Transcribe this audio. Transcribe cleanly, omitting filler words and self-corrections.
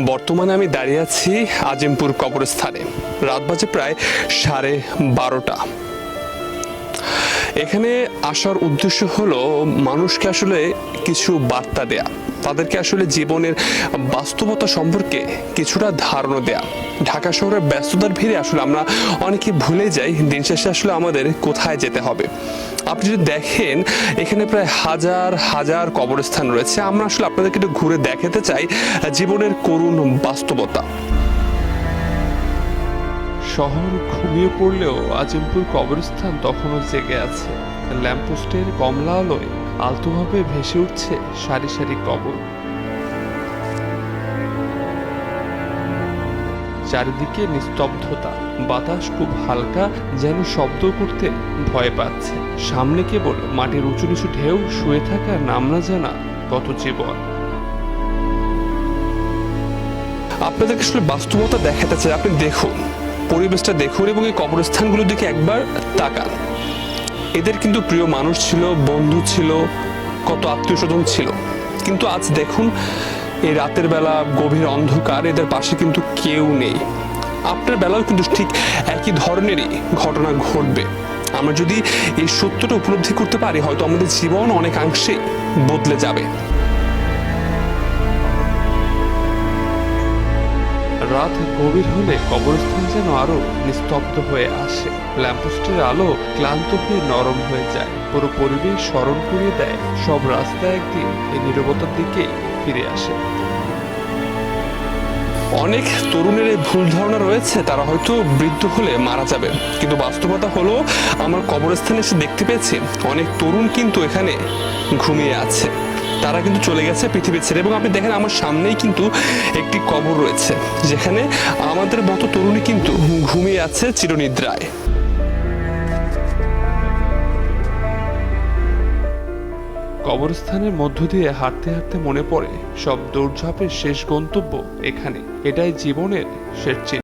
বর্তমানে আমি দাঁড়িয়ে আছি আজিমপুর কবরস্থানে। রাত বাজে প্রায় 12:30। এখানে আসার উদ্দেশ্য হলো মানুষকে আসলে কিছু বার্তা দেয়া, তাদেরকে আসলে জীবনের বাস্তবতা সম্পর্কে কিছুটা ধারণা দেয়া। ঢাকা শহরের ব্যস্ততার ভিড়ে আসলে আমরা অনেকে ভুলে যাই দিন শেষে আসলে আমাদের কোথায় যেতে হবে। আপনি যদি দেখেন এখানে প্রায় হাজার হাজার কবরস্থান রয়েছে। আমরা আসলে আপনাদেরকে একটু ঘুরে দেখাতে চাই জীবনের করুণ বাস্তবতা। শহর ঘুমিয়ে পড়লেও আজিমপুর কবরস্থান তখনও জেগে আছে। ল্যাম্পপোস্টের কমলা আলোয় আলতোভাবে ভেসে উঠছে সারি সারি কবর। চারিদিকে নিস্তব্ধতা, বাতাস খুব হালকা, যেন শব্দ করতে ভয় পাচ্ছে। সামনে কেবল মাটির উঁচু নিচু ঢেউ, শুয়ে থাকা নাম না জানা কত জীবন। আপনাদেরকে আসলে বাস্তবতা দেখাতে চাই। আপনি দেখুন, পরিবেশটা দেখুন এবং এই কবরস্থানগুলোর দিকে একবার তাকান। এদের কিন্তু প্রিয় মানুষ ছিল, বন্ধু ছিল, কত আত্মীয় স্বজন ছিল, কিন্তু আজ দেখুন এই রাতের বেলা গভীর অন্ধকার, এদের পাশে কিন্তু কেউ নেই। আপনার বেলাও কিন্তু ঠিক একই ধরনেরই ঘটনা ঘটবে। আমরা যদি এই সত্যটা উপলব্ধি করতে পারি, হয়তো আমাদের জীবন অনেকাংশে বদলে যাবে। রাত গভীর হলে কবরস্থান যেন আরো নিস্তব্ধ হয়ে আসে। ল্যাম্পপোস্টের আলো ক্লান্ত হয়ে নরম হয়ে যায়। পুরো পরিবেশ স্মরণ করিয়ে দেয় সব রাস্তা একদিন এই নীরবতার দিকেই ফিরে আসে। অনেক তরুণের এই ভুল ধারণা রয়েছে তারা হয়তো বৃদ্ধ হলে মারা যাবে, কিন্তু বাস্তবতা হলো আমার কবরস্থানে এসে দেখতে পেয়েছি অনেক তরুণ কিন্তু এখানে ঘুমিয়ে আছে। তারা কিন্তু চলে গেছে পৃথিবী ছেড়ে। এবং আপনি দেখেন আমার সামনেই কিন্তু একটি কবর রয়েছে, যেখানে আমাদের মতো তরুণী কিন্তু ঘুমিয়ে আছে চিরনিদ্রায়। কবরস্থানের মধ্য দিয়ে হাঁটতে হাঁটতে মনে পড়ে সব দৌড়ঝাঁপের শেষ গন্তব্য এখানে। এটাই জীবনের শেষ চিহ্ন।